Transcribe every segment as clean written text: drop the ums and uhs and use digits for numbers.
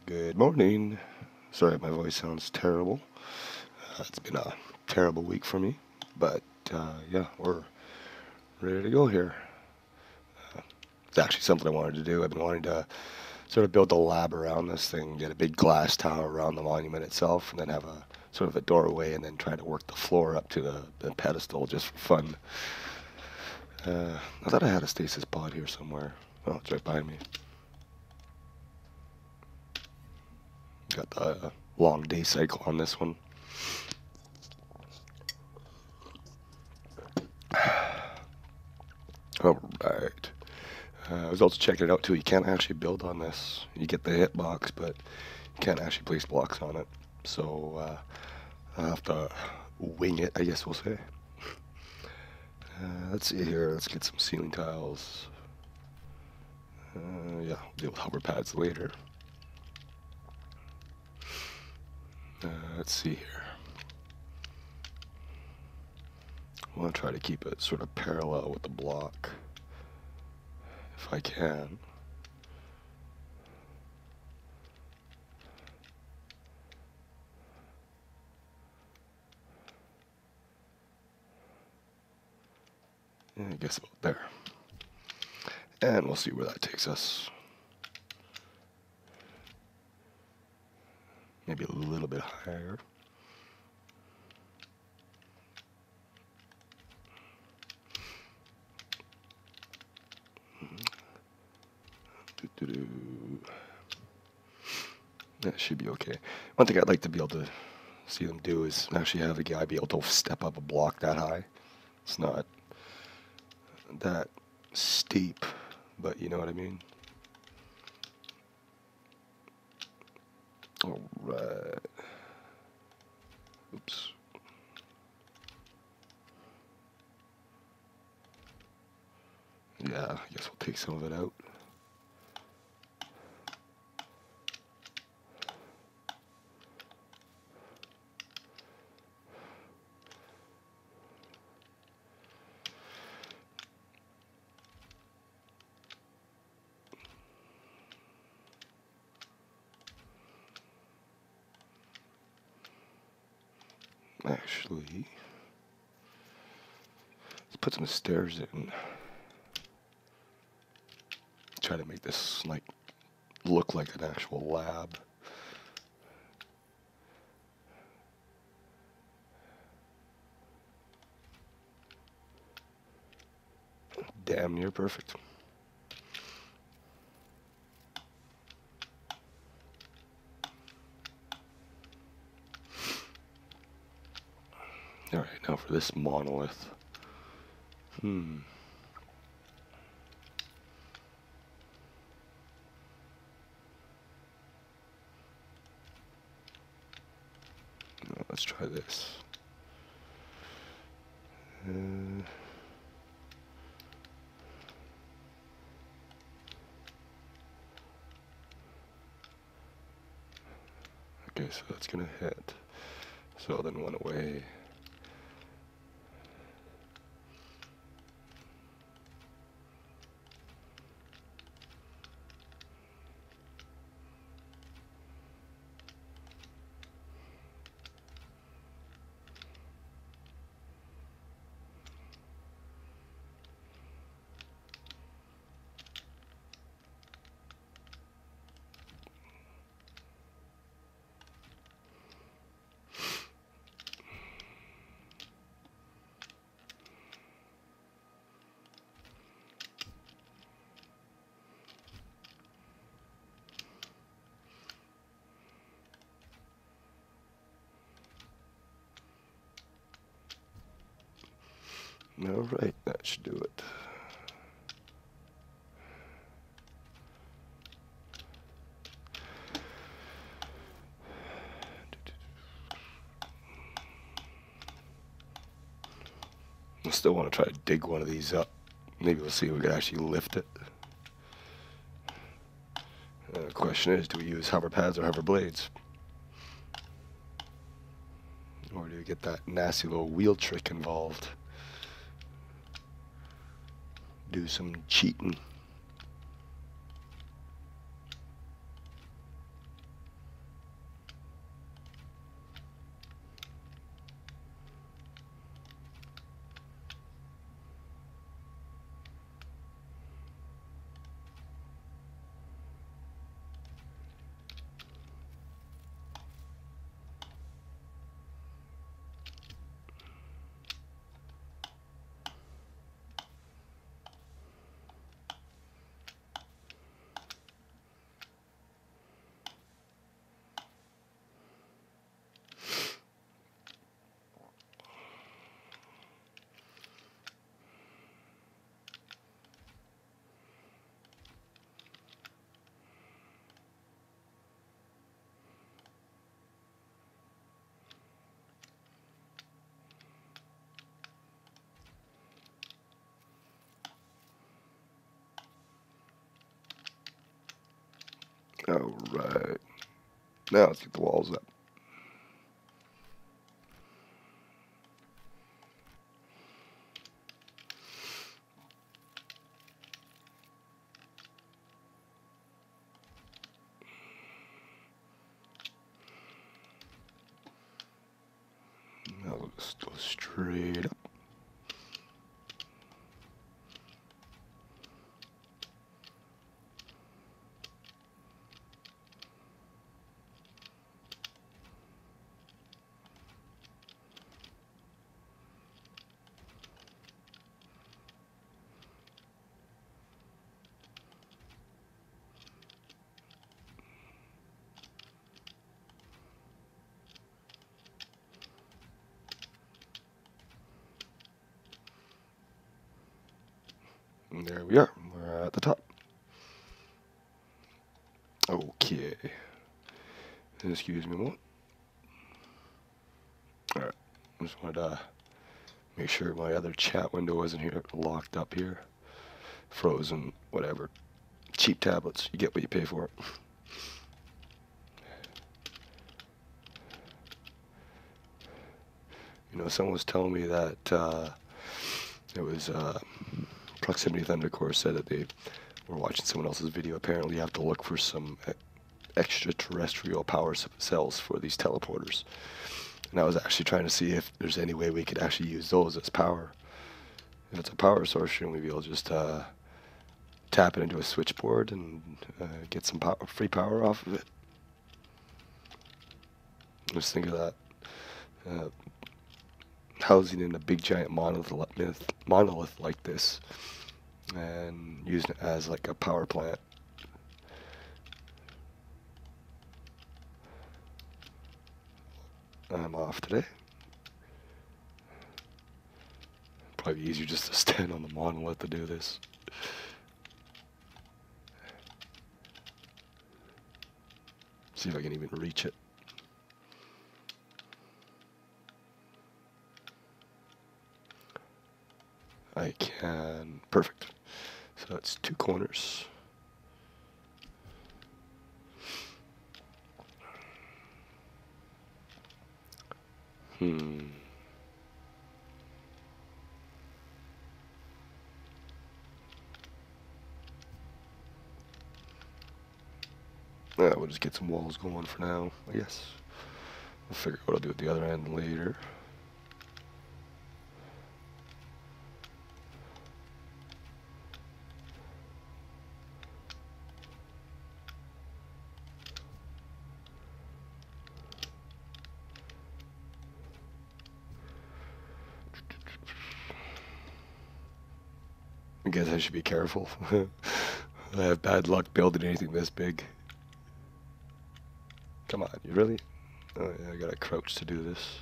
Good morning. Sorry, my voice sounds terrible. It's been a terrible week for me, but yeah, we're ready to go here. It's actually something I wanted to do. I've been wanting to sort of build a lab around this thing, get a big glass tower around the monument itself, and then have a sort of a doorway, and then try to work the floor up to the pedestal just for fun. I thought I had a stasis pod here somewhere. Oh, it's right behind me. Got the long day cycle on this one. Alright. I was also checking it out too. You can't actually build on this. You get the hitbox, but you can't actually place blocks on it. So I'll have to wing it, I guess we'll say. Let's see here. Let's get some ceiling tiles. Yeah, we'll deal with hover pads later. Let's see here. I want to try to keep it sort of parallel with the block, if I can. Yeah, I guess about there. And we'll see where that takes us. Maybe a little bit higher. That should be okay. One thing I'd like to be able to see them do is actually have a guy be able to step up a block that high. It's not that steep, but you know what I mean. Alright. Oops. Yeah, I guess we'll take some of it out. Actually, let's put some stairs in. Try to make this like look like an actual lab. Damn near perfect. Alright, now for this monolith. Let's try this. Okay, so that's gonna hit. So then one away. Alright, that should do it. I still want to try to dig one of these up. Maybe we'll see if we can actually lift it. The question is, do we use hover pads or hover blades? Or do we get that nasty little wheel trick involved? Do some cheating. Alright. Now let's get the walls up. Now we'll just go straight up. And there we are. We're at the top. Okay. Excuse me a moment. Alright. I just wanted to make sure my other chat window wasn't here, locked up here. Frozen, whatever. Cheap tablets. You get what you pay for. You know, someone was telling me that it was Proximity Thunder Course said that they were watching someone else's video. Apparently you have to look for some extraterrestrial power cells for these teleporters. And I was actually trying to see if there's any way we could actually use those as power. If it's a power source, shouldn't we be able to just tap it into a switchboard and get some free power off of it? Just think of that. Housing in a big giant monolith like this and using it as like a power plant. I'm off today. Probably easier just to stand on the monolith to do this. See if I can even reach it. I can. Perfect. So that's 2 corners. We'll just get some walls going for now, I guess. We'll figure out what I'll do at the other end later. I guess I should be careful. I have bad luck building anything this big. Come on, you really? Oh yeah, I gotta crouch to do this.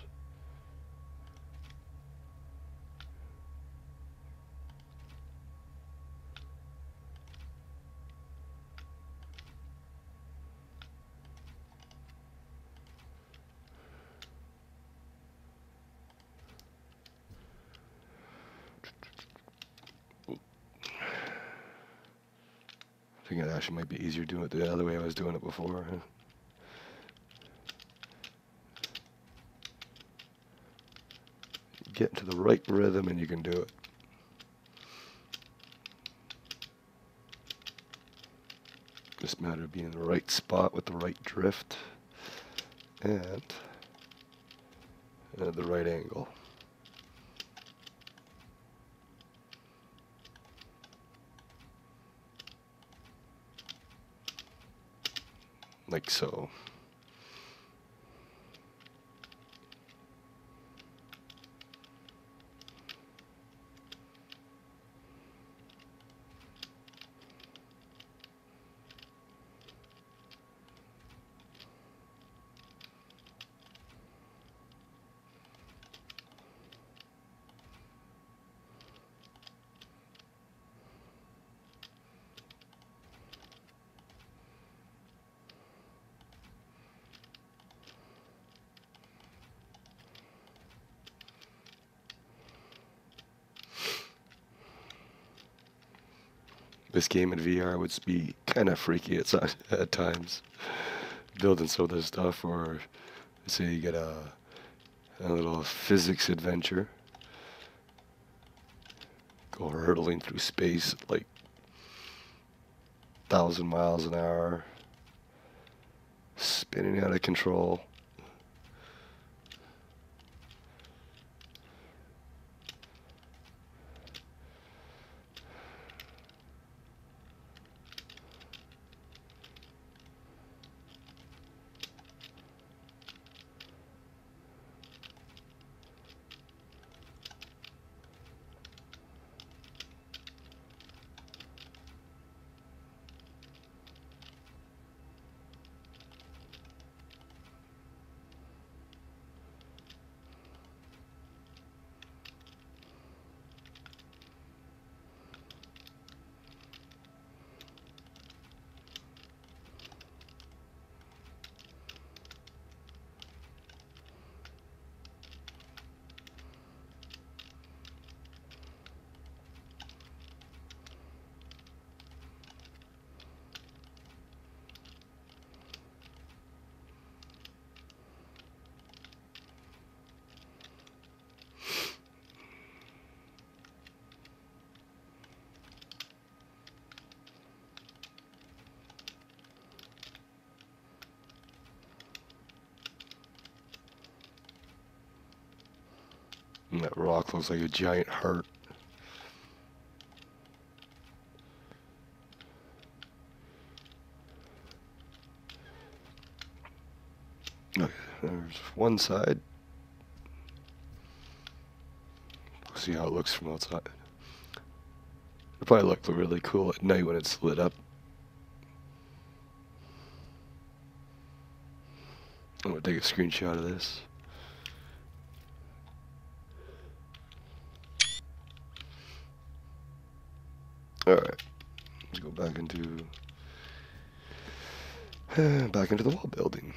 I think it actually might be easier doing it the other way I was doing it before. Get into the right rhythm and you can do it. Just a matter of being in the right spot with the right drift and the right angle. Like so. this game in VR would be kind of freaky at times. Building some of this stuff, or say you get a little physics adventure. Go hurtling through space at like 1,000 miles an hour. Spinning out of control. And that rock looks like a giant heart. Okay, there's one side. We'll see how it looks from outside. It'll probably look really cool at night when it's lit up. I'm gonna take a screenshot of this. Alright, let's go back into the wall building.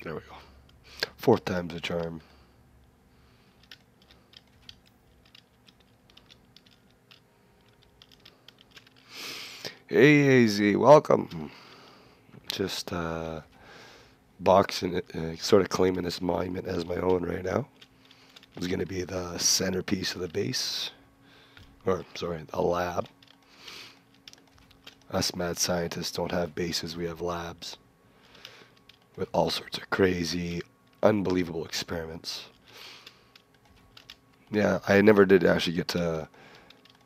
There we go. Fourth time's a charm. Hey, AZ, welcome. Just boxing it, sort of claiming this monument as my own right now. It's going to be the centerpiece of the base. Or, sorry, the lab. Us mad scientists don't have bases, we have labs. With all sorts of crazy, unbelievable experiments. Yeah, I never did actually get to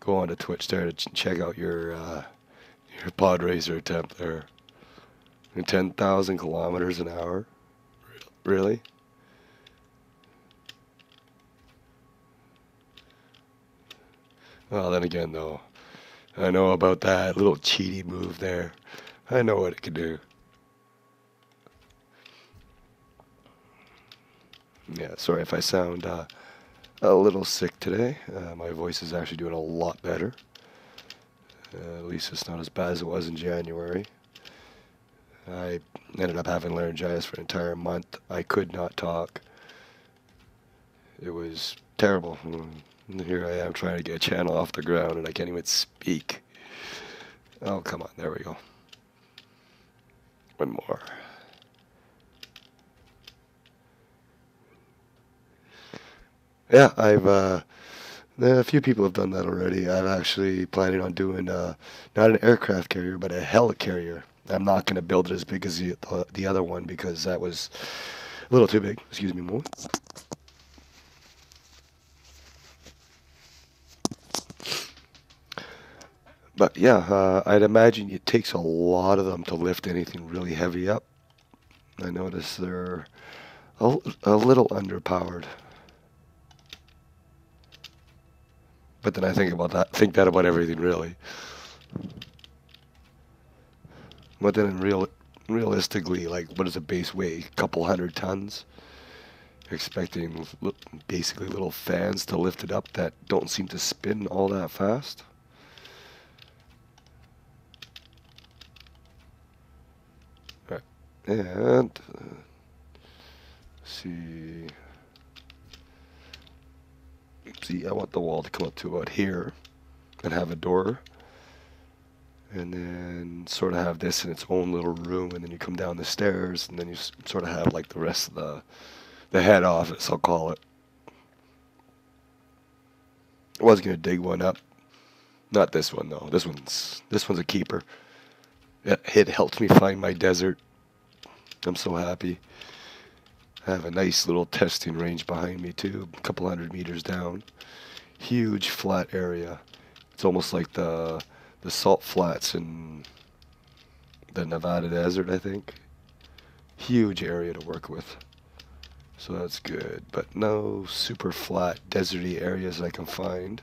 go onto Twitch there to check out your pod racer attempt there. 10,000 kilometers an hour? Really? Well, then again, though, I know about that little cheaty move there. I know what it can do. Yeah, sorry if I sound a little sick today. My voice is actually doing a lot better. At least it's not as bad as it was in January. I ended up having laryngitis for an entire month. I could not talk. It was terrible. And here I am trying to get a channel off the ground and I can't even speak. Oh, come on. There we go. One more. Yeah, a few people have done that already. I'm actually planning on doing not an aircraft carrier, but a heli-carrier. I'm not going to build it as big as the other one because that was a little too big. Excuse me, more. But yeah, I'd imagine it takes a lot of them to lift anything really heavy up. I notice they're a little underpowered. But then I think that about everything really. But then realistically, like, what does a base weigh? A couple 100 tons? Expecting basically little fans to lift it up that don't seem to spin all that fast. Right. And see, I want the wall to come up to about here and have a door, and then sort of have this in its own little room, and then you come down the stairs, and then you sort of have like the rest of the head office, I'll call it. I was gonna dig one up, not this one though. This one's a keeper. It helped me find my desert. I'm so happy. I have a nice little testing range behind me too, a couple 100 meters down. Huge flat area. It's almost like the salt flats in the Nevada desert, I think. Huge area to work with. So that's good, but no super flat deserty areas I can find.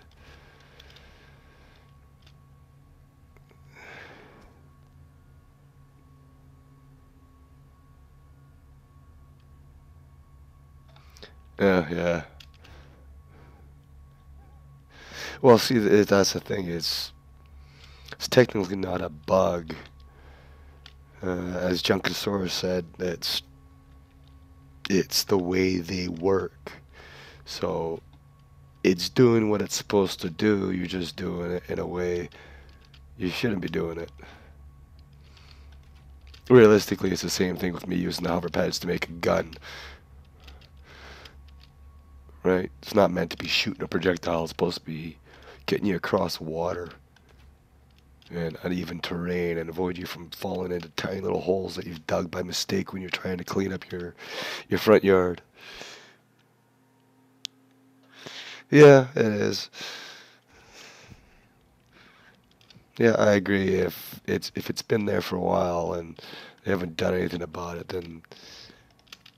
Yeah. Well, see, that's the thing. It's technically not a bug. As Junkosaurus said, it's the way they work. So it's doing what it's supposed to do. You're just doing it in a way you shouldn't be doing it. Realistically, it's the same thing with me using the hover pads to make a gun. Right? It's not meant to be shooting a projectile. It's supposed to be getting you across water and uneven terrain and avoid you from falling into tiny little holes that you've dug by mistake when you're trying to clean up your front yard. Yeah, it is. Yeah, I agree. If it's been there for a while and they haven't done anything about it, then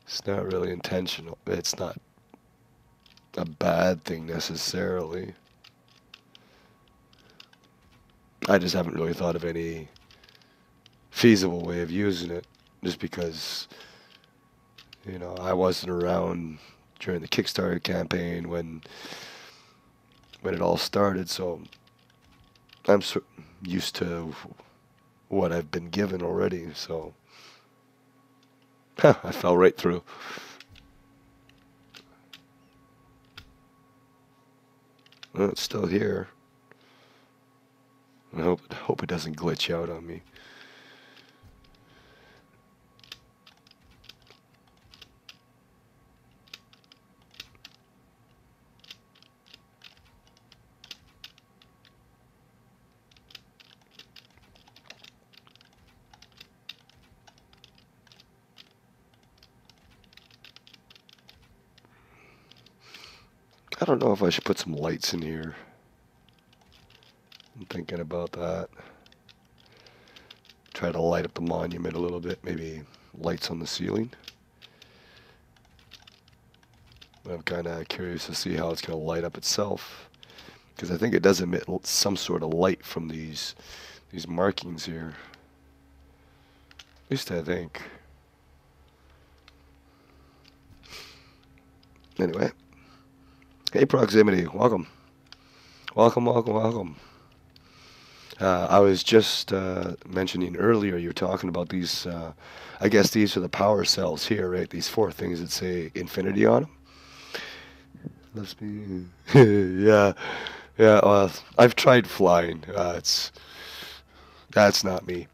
it's not really intentional. It's not a bad thing necessarily. I just haven't really thought of any feasible way of using it, just because, I wasn't around during the Kickstarter campaign when it all started, so I'm used to what I've been given already, so I fell right through. Well, it's still here. I hope it doesn't glitch out on me. I don't know if I should put some lights in here. I'm thinking about that. Try to light up the monument a little bit. Maybe lights on the ceiling. I'm kind of curious to see how it's going to light up itself, because I think it does emit some sort of light from these markings here. At least I think. Anyway. Hey, Proximity. Welcome. Welcome. I was just mentioning earlier, you were talking about these, I guess these are the power cells here, right? These four things that say infinity on them. Let's be... yeah. Well, I've tried flying. That's not me.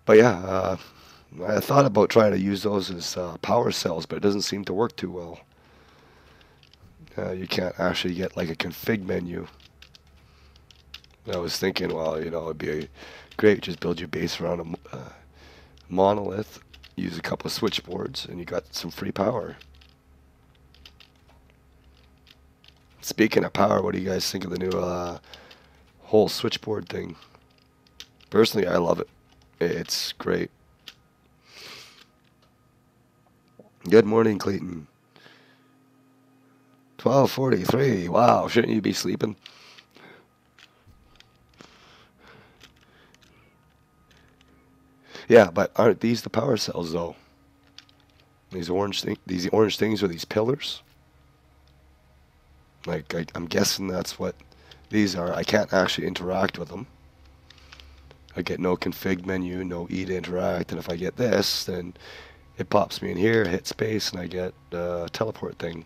But yeah, I thought about trying to use those as power cells, but it doesn't seem to work too well. You can't actually get like a config menu. I was thinking, well, it'd be great, just build your base around a monolith, use a couple of switchboards, and you got some free power. Speaking of power, what do you guys think of the new whole switchboard thing? Personally, I love it. It's great. Good morning, Clayton. 12:43. Wow, shouldn't you be sleeping? Yeah, but aren't these the power cells though? These orange things are these pillars. Like I'm guessing that's what these are. I can't actually interact with them. I get no config menu, no E to interact, and if I get this, then it pops me in here, hit space, and I get a teleport thing.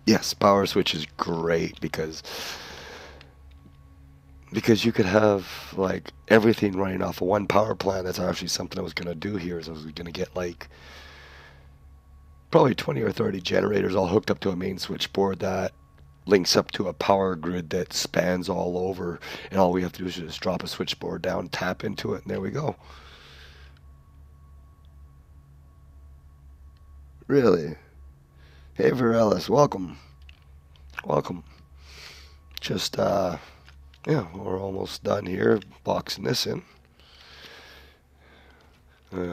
Yes, power switch is great because you could have like everything running off of one power plant. That's actually something I was gonna do here. Is I was gonna get like probably 20 or 30 generators all hooked up to a main switchboard that links up to a power grid that spans all over, and all we have to do is just drop a switchboard down, tap into it, and there we go. Really? Hey, Varellis, welcome. Welcome. Just, yeah, we're almost done here, boxing this in.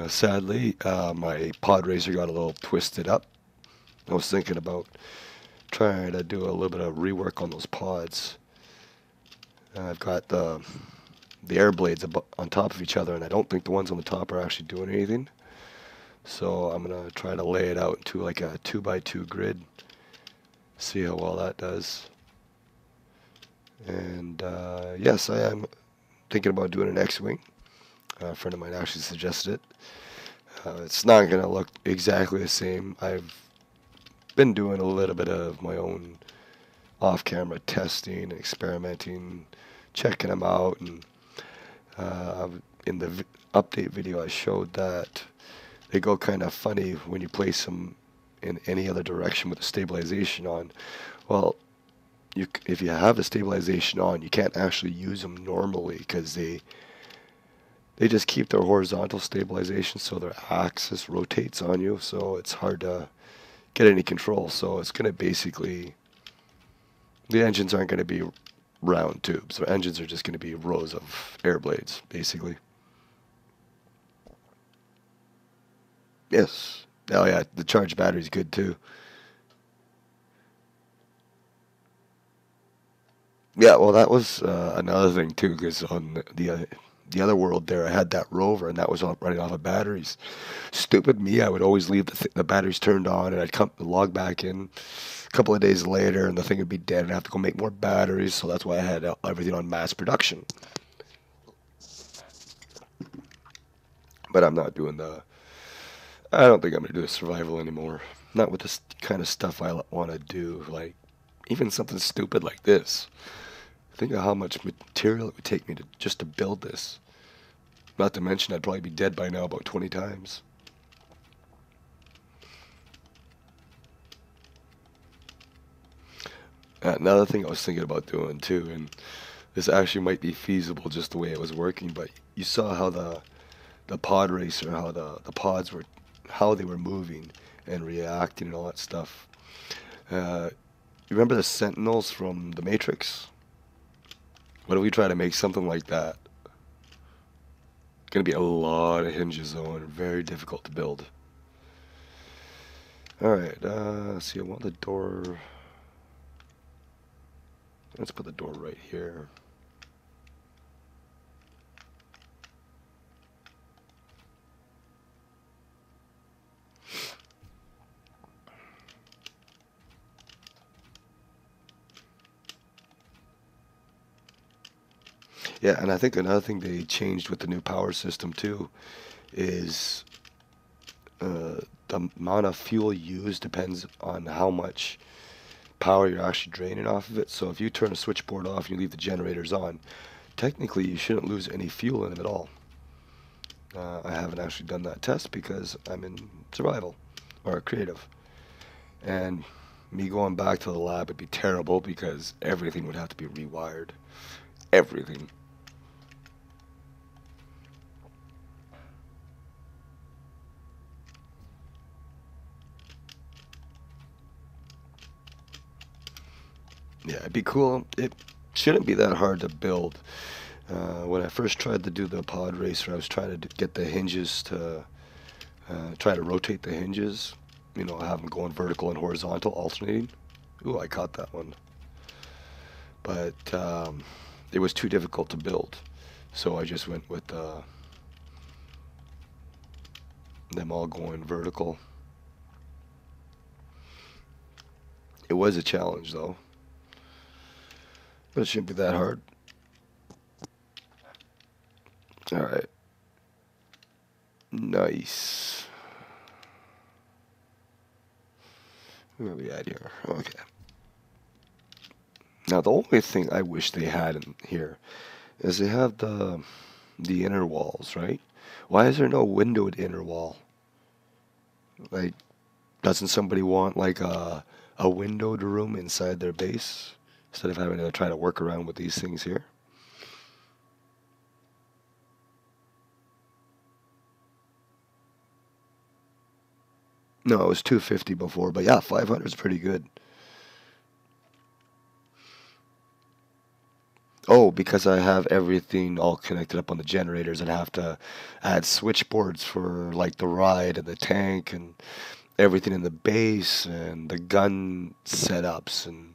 Sadly, my pod racer got a little twisted up. I was thinking about trying to do a little bit of rework on those pods. I've got the air blades on top of each other, and I don't think the ones on the top are actually doing anything. So I'm going to try to lay it out into like a 2x2 grid, see how well that does. And yes, I am thinking about doing an X-Wing. A friend of mine actually suggested it. It's not going to look exactly the same. I've been doing a little bit of my own off-camera testing and experimenting, checking them out, and in the update video I showed that they go kind of funny when you place them in any other direction with the stabilization on. Well, if you have the stabilization on, you can't actually use them normally because they just keep their horizontal stabilization, so their axis rotates on you, so it's hard to get any control. So it's going to basically, the engines aren't going to be round tubes. The engines are just going to be rows of air blades, basically. Yes. Oh yeah, the charged battery's good too. Yeah, well, that was another thing too, because on the other world there, I had that rover, and that was all running off of batteries. Stupid me, I would always leave the batteries turned on, and I'd come log back in a couple of days later, and the thing would be dead, and I'd have to go make more batteries. So that's why I had everything on mass production. But I'm not doing the. I don't think I'm gonna do the survival anymore. Not with this kind of stuff I want to do. Like even something stupid like this. Think of how much material it would take me to just to build this. Not to mention I'd probably be dead by now about 20 times. Another thing I was thinking about doing too, and this actually might be feasible just the way it was working, but you saw how the pod racer, how the pods were, how they were moving and reacting and all that stuff. You remember the Sentinels from the Matrix? What if we try to make something like that? Gonna be a lot of hinges though, and very difficult to build. Alright, let's see, I want the door. Let's put the door right here. Yeah, and I think another thing they changed with the new power system too is the amount of fuel used depends on how much power you're actually draining off of it. So if you turn a switchboard off and you leave the generators on, technically you shouldn't lose any fuel in them at all. I haven't actually done that test because I'm in survival or creative, and me going back to the lab would be terrible because everything would have to be rewired. Everything. Yeah, it'd be cool. It shouldn't be that hard to build. When I first tried to do the pod racer, I was trying to get the hinges to try to rotate the hinges. Have them going vertical and horizontal, alternating. Ooh, I caught that one. but it was too difficult to build, so I just went with them all going vertical. It was a challenge though, but it shouldn't be that hard. Alright. Nice. Where are we at here? Okay. Now the only thing I wish they had in here is they have the inner walls, right? Why is there no windowed inner wall? Like, doesn't somebody want like a windowed room inside their base instead of having to try to work around with these things here? No, it was 250 before, but yeah, 500 is pretty good. Oh, because I have everything all connected up on the generators and have to add switchboards for like the ride and the tank and everything in the base and the gun setups and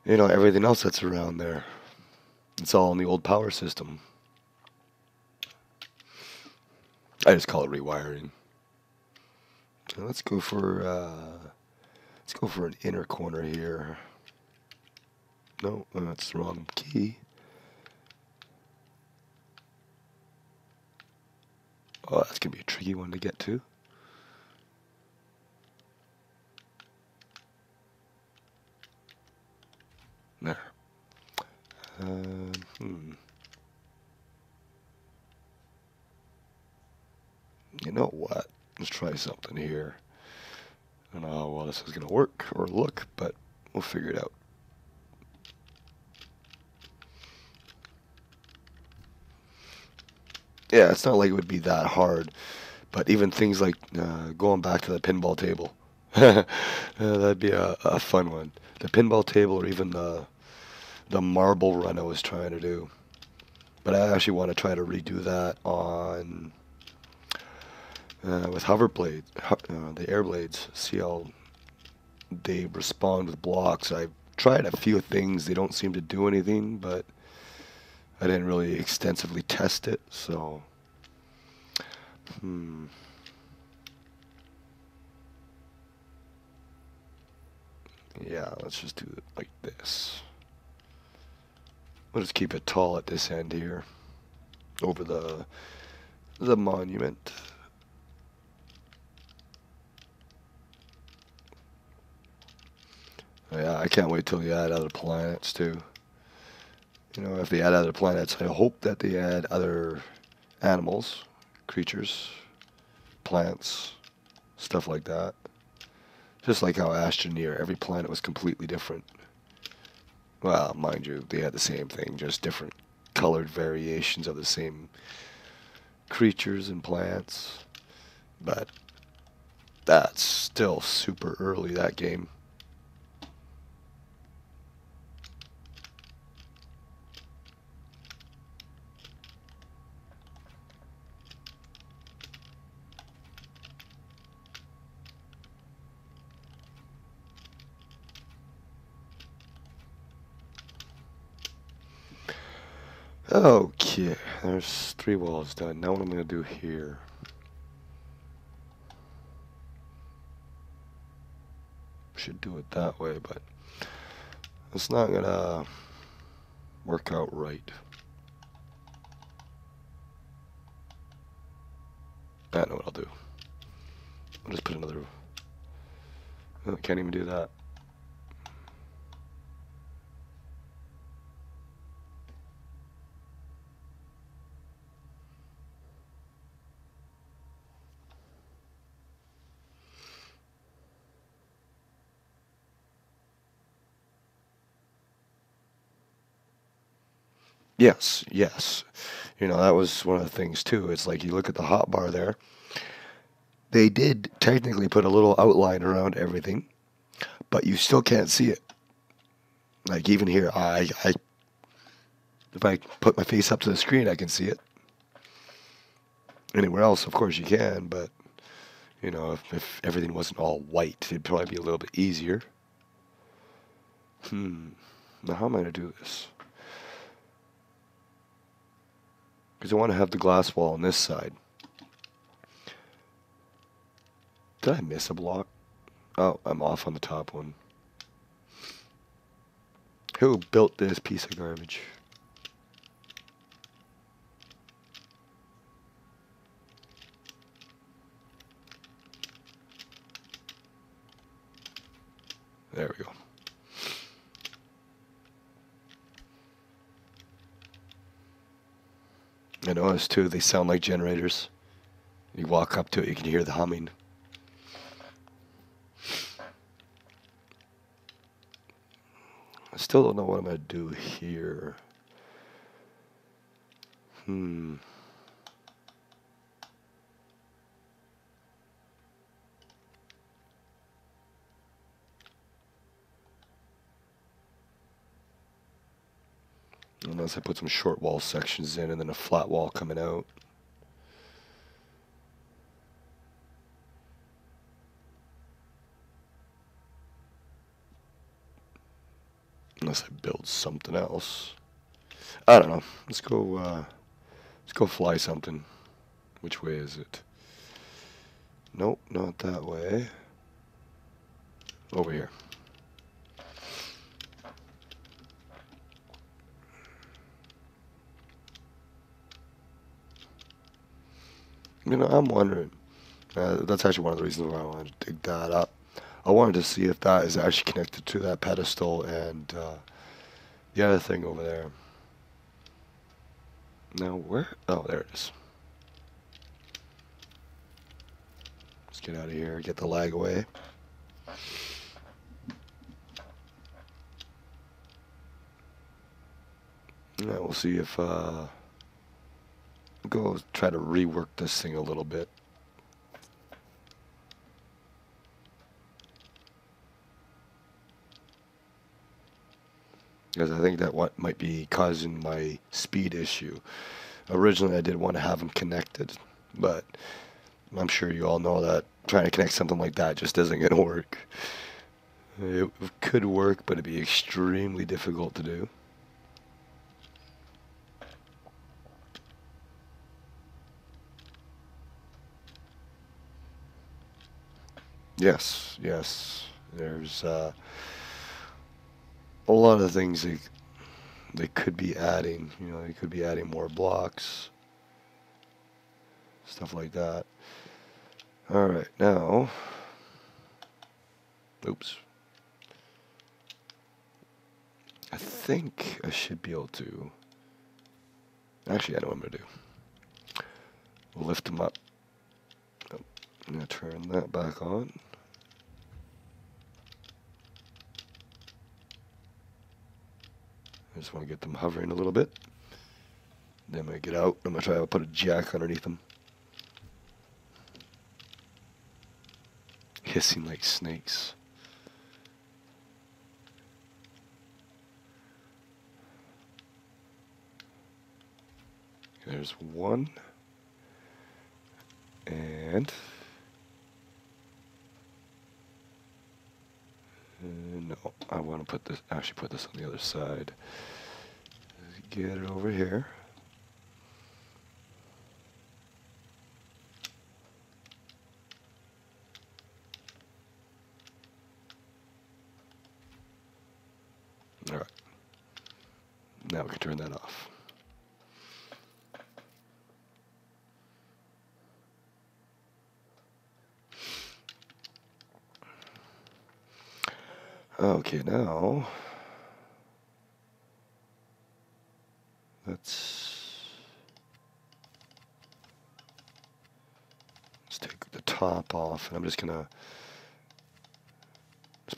everything else that's around there. It's all in the old power system. I just call it rewiring. So let's go for an inner corner here. No, that's the wrong key. Oh, that's gonna be a tricky one to get to. There. You know what? Let's try something here. I don't know how well this is gonna work or look, but we'll figure it out. Yeah, it's not like it would be that hard, but even things like going back to the pinball table, that'd be a fun one. The pinball table, or even the marble run I was trying to do. But I actually want to try to redo that on with hover blade, the air blades. See how they respond with blocks. I've tried a few things. They don't seem to do anything, but I didn't really extensively test it. So, yeah, let's just do it like this. We'll just keep it tall at this end here, over the monument. Yeah, I can't wait till they add other planets too. If they add other planets, I hope that they add other animals, creatures, plants, stuff like that. Just like how Astroneer, every planet was completely different. Well, mind you, they had the same thing, just different colored variations of the same creatures and plants. But that's still super early, that game. Okay, there's 3 walls done. Now what I'm going to do here. Should do it that way, but it's not going to work out right. I know what I'll do. I'll just put another... Oh, can't even do that. Yes, yes. That was one of the things too. It's like you look at the hotbar there. They did technically put a little outline around everything, but you still can't see it. Like even here, if I put my face up to the screen, I can see it. Anywhere else, of course, you can, but if everything wasn't all white, it'd probably be a little bit easier. Now how am I going to do this? Because I want to have the glass wall on this side. Did I miss a block? Oh, I'm off on the top one. Who built this piece of garbage? There we go. I noticed too, they sound like generators. You walk up to it, you can hear the humming. I still don't know what I'm going to do here. Unless I put some short wall sections in and then a flat wall coming out. Unless I build something else. I don't know. Let's go fly something. Which way is it? Nope, not that way. Over here. You know, I'm wondering. That's actually one of the reasons why I wanted to dig that up. I wanted to see if that is actually connected to that pedestal and the other thing over there. Now where? Oh, there it is. Let's get out of here, get the lag away. Yeah, we'll see if go try to rework this thing a little bit. Because I think that what might be causing my speed issue. Originally I did want to have them connected, but I'm sure you all know that trying to connect something like that just isn't going to work. It could work, but it'd be extremely difficult to do. Yes, yes. There's a lot of things they could be adding. You know, they could be adding more blocks, stuff like that. All right, now, oops. I think I should be able to. Actually, I know what I'm gonna do. We'll lift them up. I'm gonna turn that back on. I just want to get them hovering a little bit. Then I'm going to get out. I'm going to try to put a jack underneath them. Hissing like snakes. There's one. And no, I want to put this, actually put this on the other side. Get it over here. All right. Now we can turn that off. Okay, now let's take the top off, and I'm just gonna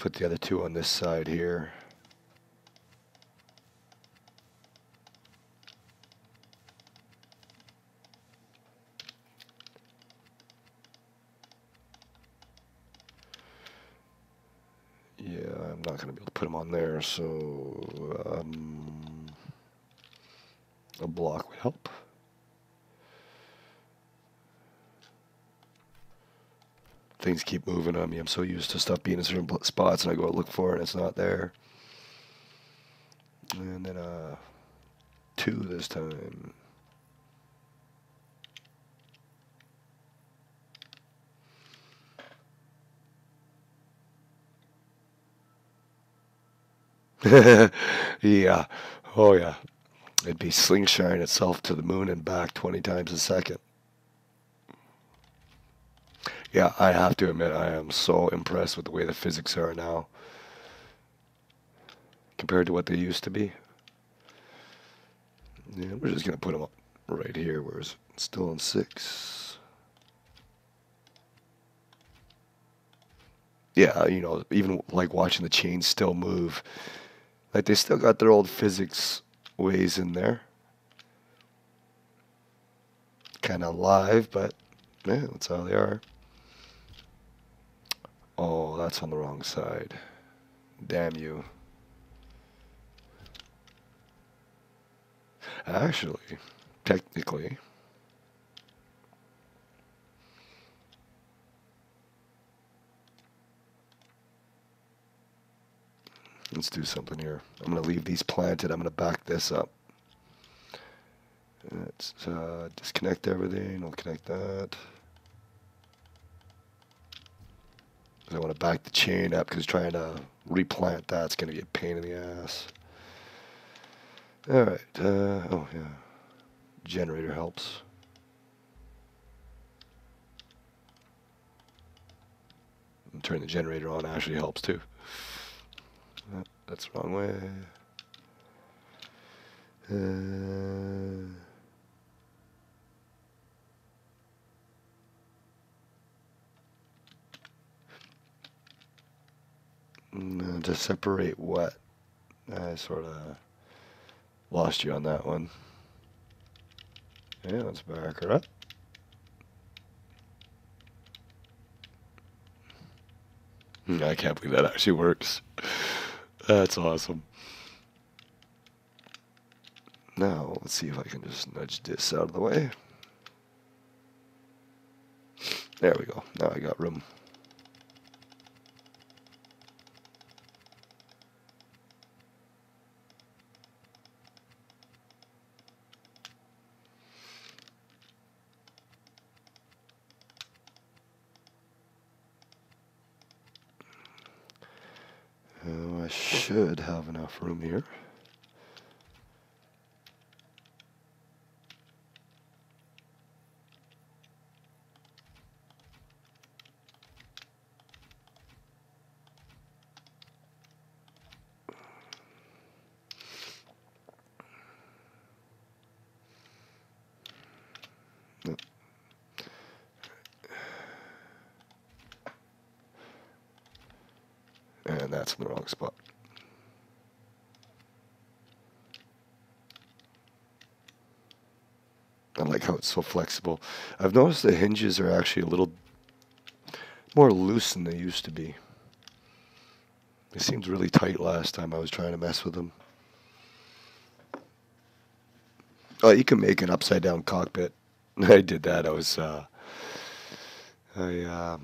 put the other two on this side here. Yeah, I'm not going to be able to put them on there, so a block would help. Things keep moving on me. I'm so used to stuff being in certain spots, and I go to look for it, and it's not there. and then a 2 this time. Yeah. Oh, yeah. It'd be slingshotting itself to the moon and back 20 times a second. Yeah, I have to admit, I am so impressed with the way the physics are now compared to what they used to be. Yeah, we're just going to put them up right here where it's still in 6. Yeah, you know, even like watching the chains still move. Like they still got their old physics ways in there. Kind of live, but yeah, that's how they are. Oh, that's on the wrong side. Damn you. Actually, technically, let's do something here. I'm going to leave these planted. I'm going to back this up. Let's disconnect everything. I'll connect that. I want to back the chain up because trying to replant that's going to be a pain in the ass. Alright, oh yeah. Generator helps. And turning the generator on actually helps too. That's the wrong way. To separate what? I sort of lost you on that one. Yeah, let's back her up. I can't believe that actually works. That's awesome. Now, let's see if I can just nudge this out of the way. There we go. Now I got room. I should have enough room here. And that's in the wrong spot. I like how it's so flexible. I've noticed the hinges are actually a little more loose than they used to be. They seemed really tight last time I was trying to mess with them. Oh, you can make an upside down cockpit. I did that. I was I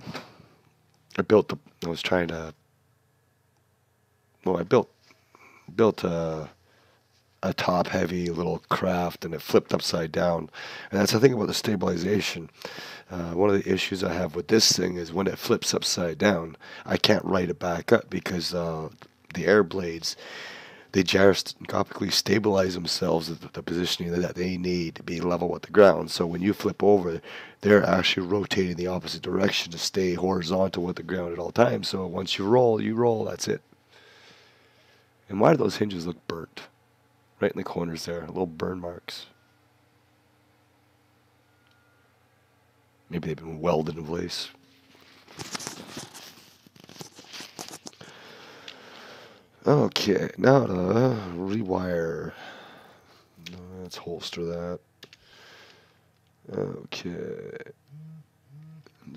built the. I was trying to. Well, I built a top heavy little craft and it flipped upside down. And that's the thing about the stabilization. One of the issues I have with this thing is when it flips upside down, I can't right it back up because the air blades, they gyroscopically stabilize themselves at the positioning that they need to be level with the ground. So when you flip over, they're actually rotating the opposite direction to stay horizontal with the ground at all times. So once you roll, that's it. And why do those hinges look burnt? Right in the corners there, little burn marks. Maybe they've been welded in place. Okay, now to rewire. Let's holster that. Okay.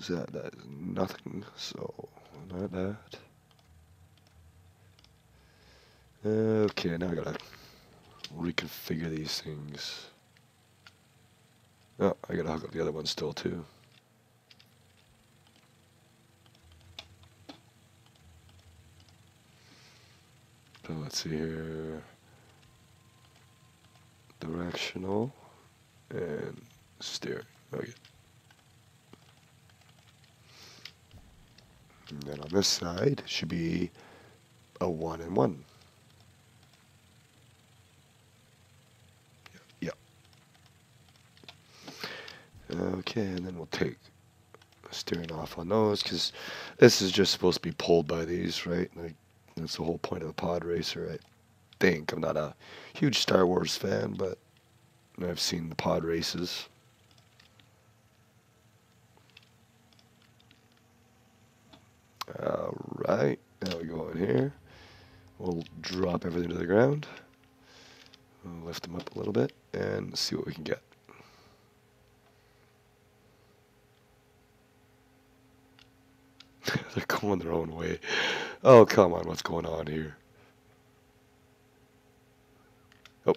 That is nothing, so not that. Okay, now I gotta reconfigure these things. Oh, I gotta hook up the other one still too. So let's see here. directional, and steering. Okay. And then on this side should be a 1 and 1. Yep. Okay, and then we'll take steering off on those, because this is just supposed to be pulled by these, right? Like, that's the whole point of a pod racer, I think. I'm not a huge Star Wars fan, but I've seen the pod races. Alright, now we go in here. We'll drop everything to the ground. We'll lift them up a little bit and see what we can get. They're going their own way. Oh, come on, what's going on here? Oh.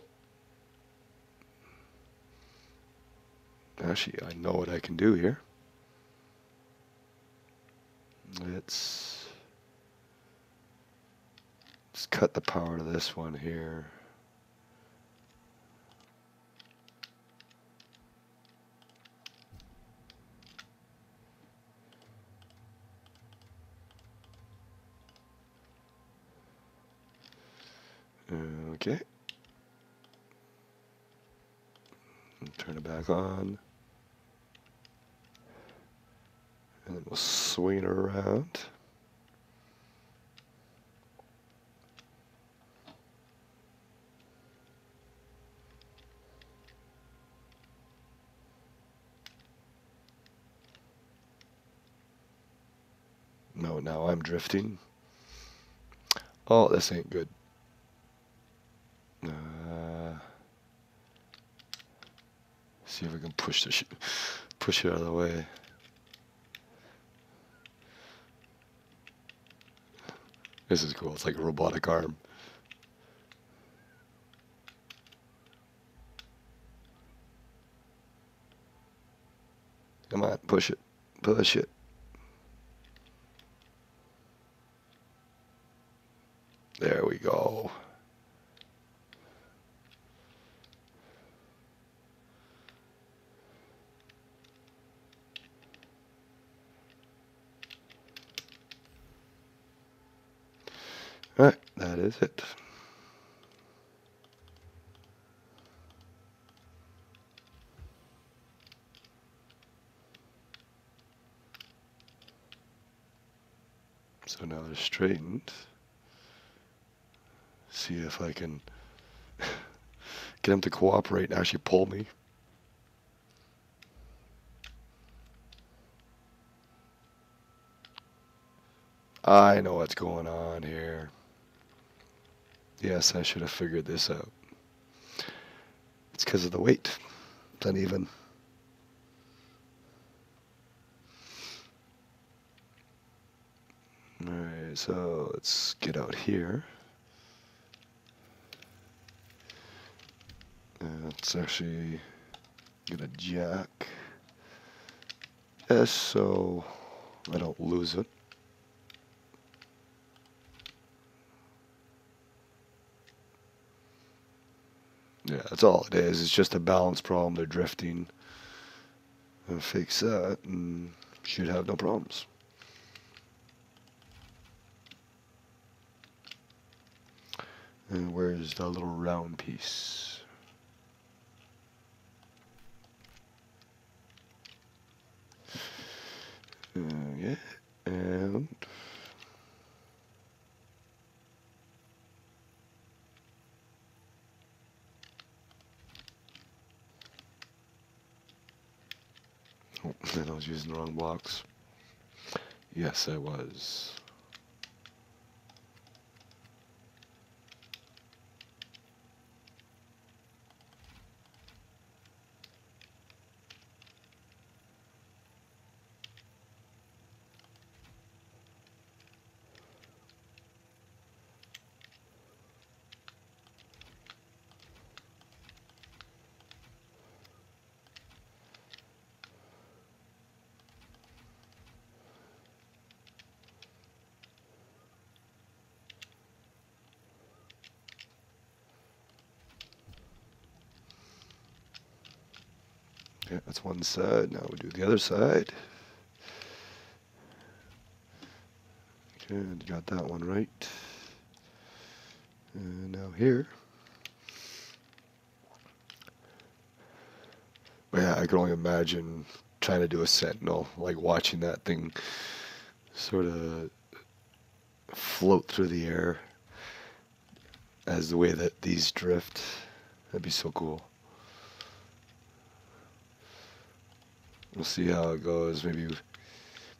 Actually, I know what I can do here. Let's cut the power to this one here. Okay. And turn it back on. And then we'll swing it around. No, now I'm drifting. Oh, this ain't good. See if we can push push it out of the way. This is cool. It's like a robotic arm. Come on, push it. Push it. There we go. Alright, that is it. So now they're straightened. See if I can get them to cooperate and actually pull me. I know what's going on here. Yes, I should have figured this out. It's because of the weight. It's uneven. Alright, so let's get out here. Let's actually get a jack. Yes, so I don't lose it. Yeah, that's all it is. It's just a balance problem. They're drifting. I'll fix that and should have no problems. And where's the little round piece? Yeah, and oh, then I was using the wrong blocks. Yes, I was. Yeah, that's one side. Now we'll do the other side. Okay, got that one right. And now here. But yeah, I can only imagine trying to do a sentinel, like watching that thing sort of float through the air as the way that these drift. That'd be so cool. We'll see how it goes.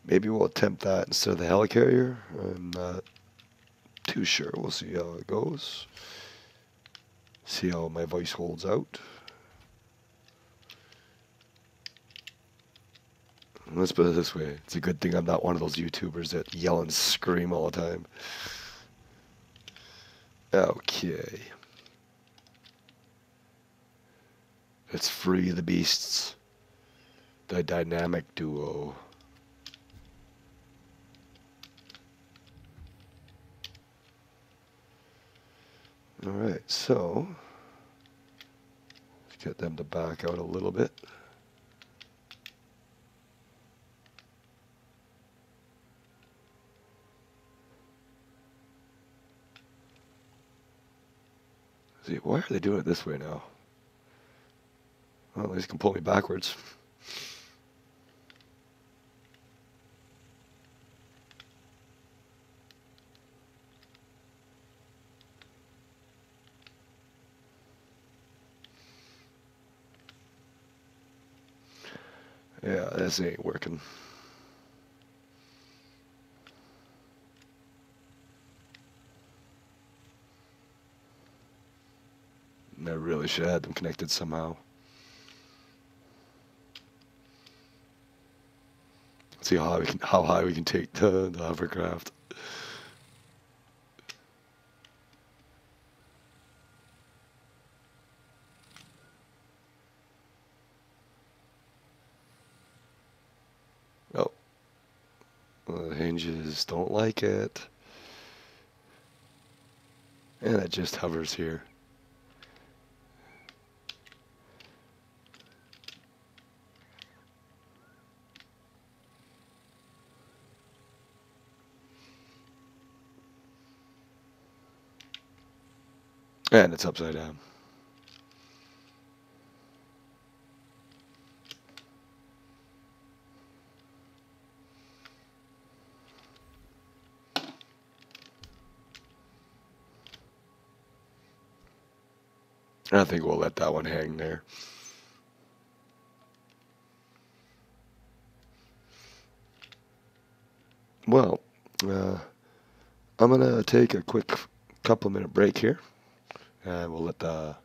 Maybe we'll attempt that instead of the helicarrier. I'm not too sure. We'll see how it goes. See how my voice holds out. Let's put it this way. It's a good thing I'm not one of those YouTubers that yell and scream all the time. Okay. Let's free the beasts. The dynamic duo. Alright, so let's get them to back out a little bit. See, why are they doing it this way now? Well, at least you can pull me backwards. Yeah, this ain't working. I really should have had them connected somehow. Let's see how high we can take the hovercraft. Oh, the hinges don't like it, and it just hovers here. And it's upside down. I think we'll let that one hang there. Well, I'm going to take a quick couple minute break here. And we'll let the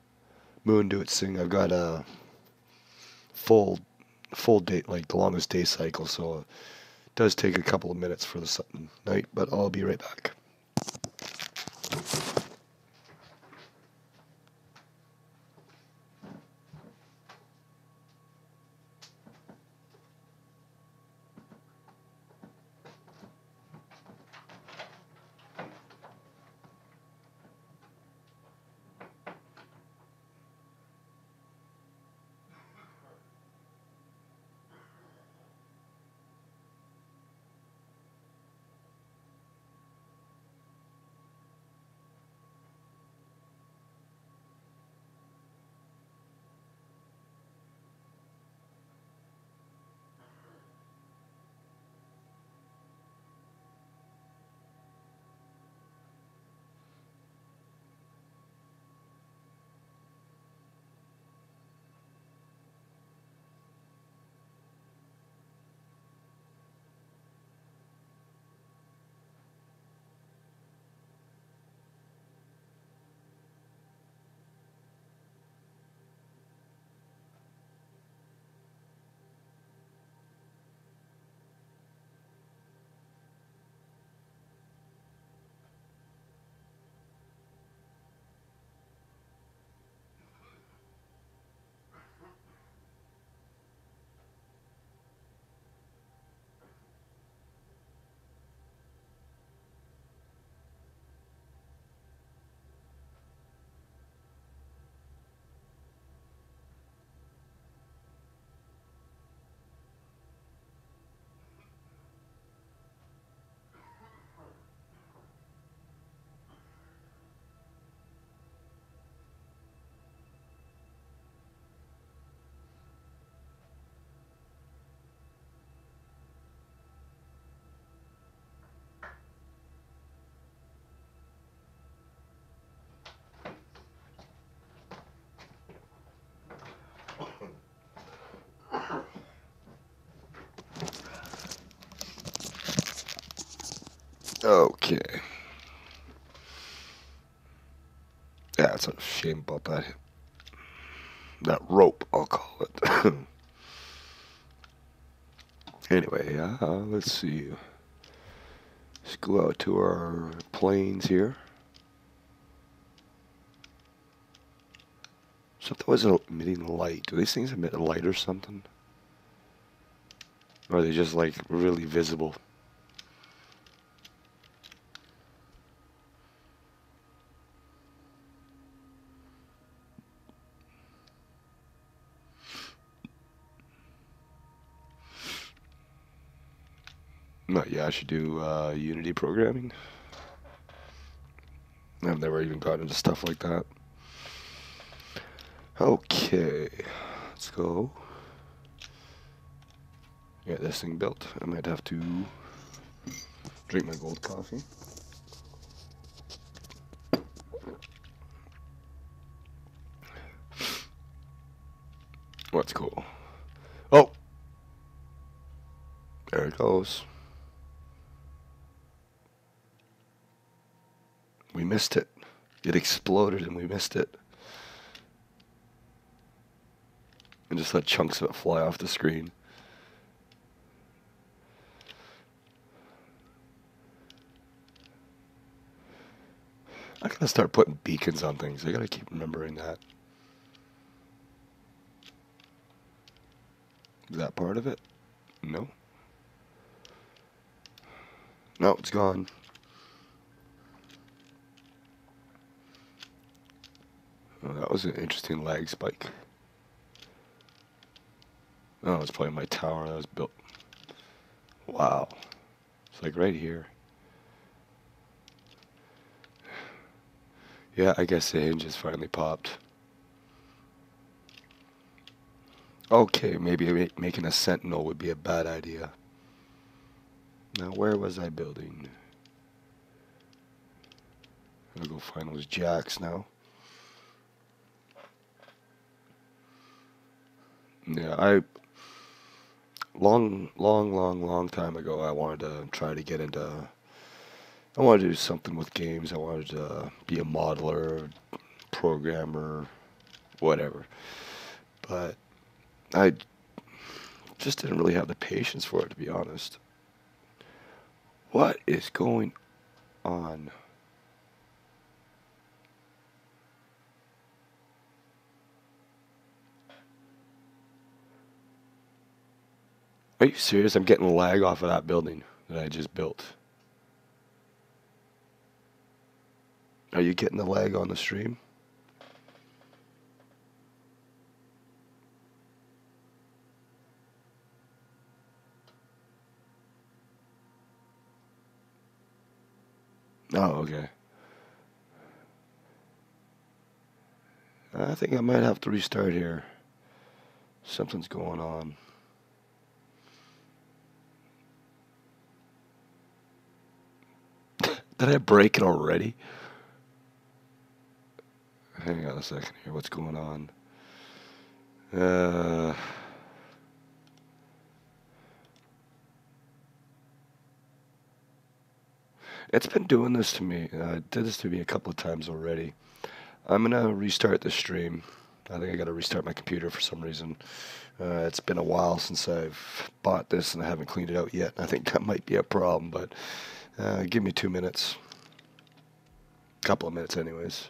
moon do its thing. I've got a full day, like the longest day cycle, so it does take a couple of minutes for the night, but I'll be right back. Okay. Yeah, it's a shame about that rope, I'll call it. Anyway, let's see. Let's go out to our planes here. Something was emitting light. Do these things emit light or something? Or are they just like really visible? No, yeah, I should do Unity programming. I've never even gotten into stuff like that. Okay, let's go. Get this thing built. I might have to drink my gold coffee. What's cool? Oh! There it goes. We missed it. It exploded and we missed it. And just let chunks of it fly off the screen. I gotta start putting beacons on things. I gotta keep remembering that. Is that part of it? No. No, it's gone. Oh, that was an interesting lag spike. Oh, it's probably my tower that was built. Wow. It's like right here. Yeah, I guess the hinges finally popped. Okay, maybe making a sentinel would be a bad idea. Now, where was I building? I'll go find those jacks now. Yeah, long time ago, I wanted to try to get into. I wanted to do something with games. I wanted to be a modeler, programmer, whatever. But I just didn't really have the patience for it, to be honest. What is going on? Are you serious? I'm getting lag off of that building that I just built. Are you getting the lag on the stream? Oh, okay. I think I might have to restart here. Something's going on. Did I break it already? Hang on a second here. What's going on? It's been doing this to me. It did this to me a couple of times already. I'm gonna restart the stream. I think I gotta restart my computer for some reason. It's been a while since I've bought this and I haven't cleaned it out yet. I think that might be a problem, but give me 2 minutes. Couple of minutes anyways.